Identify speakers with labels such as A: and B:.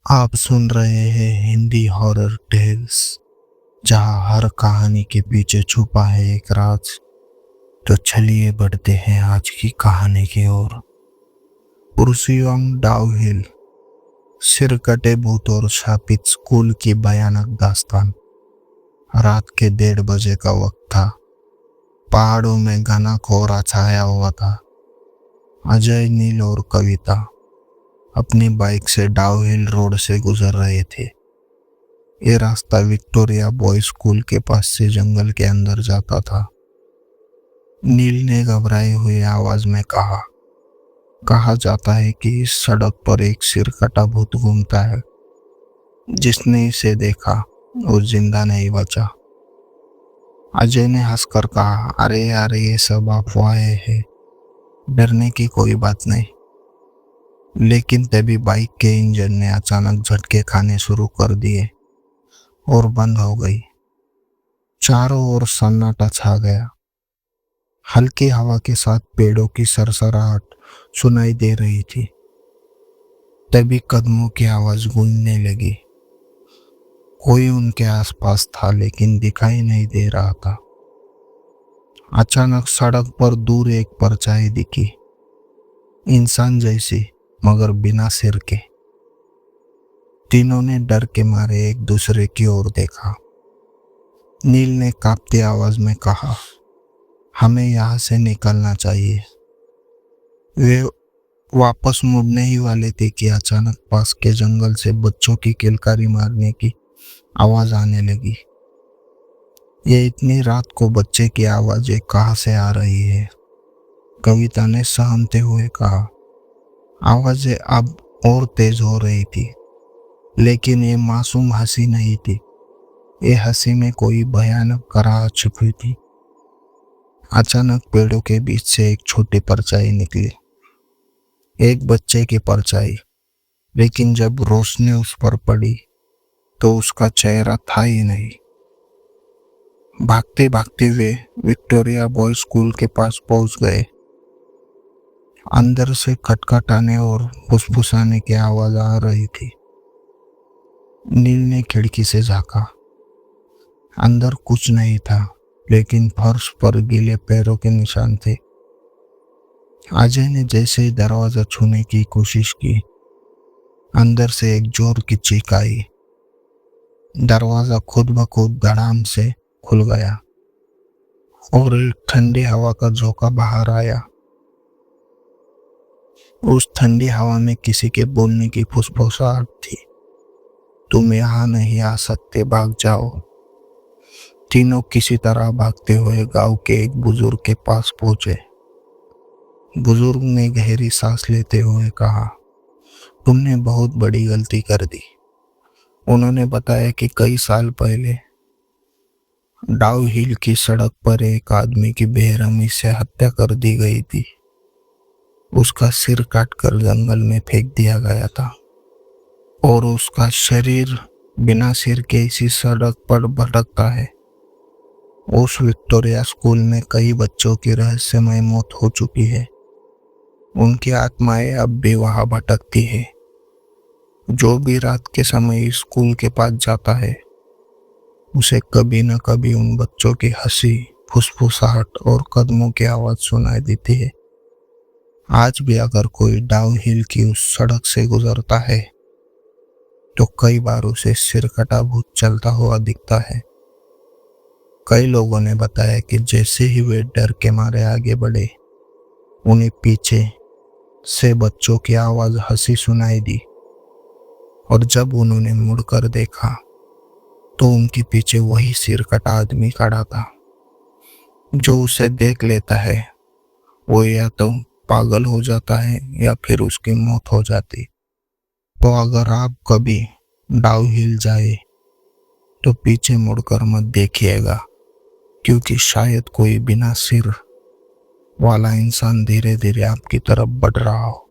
A: आप सुन रहे हैं हिंदी हॉरर टेल्स, जहां हर कहानी के पीछे छुपा है एक राज। तो चलिए बढ़ते हैं आज की कहानी की ओर। पुरसियोंग डाउहिल, सिर कटे भूत और शापित स्कूल की भयानक दास्तान। रात के 1:30 का वक्त था। पहाड़ों में घना कोहरा छाया हुआ था। अजय, नील और कविता अपनी बाइक से डाउहिल रोड से गुजर रहे थे। ये रास्ता विक्टोरिया बॉयज स्कूल के पास से जंगल के अंदर जाता था। नील ने घबराई हुई आवाज में कहा जाता है कि इस सड़क पर एक सिर कटा भूत घूमता है। जिसने इसे देखा वो जिंदा नहीं बचा। अजय ने हंसकर कहा, अरे यार, ये सब अफवाहें हैं, डरने की कोई बात नहीं। लेकिन तभी बाइक के इंजन ने अचानक झटके खाने शुरू कर दिए और बंद हो गई। चारों ओर सन्नाटा छा गया। हल्की हवा के साथ पेड़ों की सरसराहट सुनाई दे रही थी। तभी कदमों की आवाज गूंजने लगी। कोई उनके आसपास था लेकिन दिखाई नहीं दे रहा था। अचानक सड़क पर दूर एक परछाई दिखी, इंसान जैसी मगर बिना सिर के। तीनों ने डर के मारे एक दूसरे की ओर देखा। नील ने कांपती आवाज में कहा, हमें यहाँ से निकलना चाहिए। वे वापस मुड़ने ही वाले थे कि अचानक पास के जंगल से बच्चों की किलकारी मारने की आवाज आने लगी। ये इतनी रात को बच्चे की आवाजें कहाँ से आ रही है? कविता ने सहमते हुए कहा। आवाजें अब और तेज हो रही थी, लेकिन ये मासूम हंसी नहीं थी। ये हंसी में कोई भयानक कराह छुपी थी। अचानक पेड़ों के बीच से एक छोटी परछाई निकली, एक बच्चे की परछाई। लेकिन जब रोशनी उस पर पड़ी तो उसका चेहरा था ही नहीं। भागते भागते वे विक्टोरिया बॉयज स्कूल के पास पहुंच गए। अंदर से खटखटाने और फुसफुसाने की आवाज आ रही थी। नील ने खिड़की से झांका। अंदर कुछ नहीं था, लेकिन फर्श पर गीले पैरों के निशान थे। अजय ने जैसे ही दरवाजा छूने की कोशिश की, अंदर से एक जोर की चीख आई। दरवाजा खुद ब खुद धड़ाम से खुल गया और एक ठंडी हवा का झोंका बाहर आया। उस ठंडी हवा में किसी के बोलने की फुसफुसाहट थी, तुम यहाँ नहीं आ सकते, भाग जाओ। तीनों किसी तरह भागते हुए गांव के एक बुजुर्ग के पास पहुंचे। बुजुर्ग ने गहरी सांस लेते हुए कहा, तुमने बहुत बड़ी गलती कर दी। उन्होंने बताया कि कई साल पहले डाउहिल की सड़क पर एक आदमी की बेरहमी से हत्या कर दी गई थी। उसका सिर काटकर जंगल में फेंक दिया गया था और उसका शरीर बिना सिर के इसी सड़क पर भटकता है। उस विक्टोरिया स्कूल में कई बच्चों की रहस्यमय मौत हो चुकी है। उनकी आत्माएं अब भी वहां भटकती है। जो भी रात के समय स्कूल के पास जाता है, उसे कभी न कभी उन बच्चों की हंसी, फुसफुसाहट और कदमों की आवाज सुनाई देती है। आज भी अगर कोई डाउहिल की उस सड़क से गुजरता है तो कई बार उसे सिर कटा भूत चलता हुआ दिखता है। कई लोगों ने बताया कि जैसे ही वे डर के मारे आगे बढ़े, उन्हें पीछे से बच्चों की आवाज हंसी सुनाई दी और जब उन्होंने मुड़कर देखा तो उनके पीछे वही सिर कटा आदमी खड़ा था। जो उसे देख लेता है वो या तो पागल हो जाता है या फिर उसकी मौत हो जाती। तो अगर आप कभी डाउहिल जाए तो पीछे मुड़कर मत देखिएगा, क्योंकि शायद कोई बिना सिर वाला इंसान धीरे धीरे आपकी तरफ बढ़ रहा हो।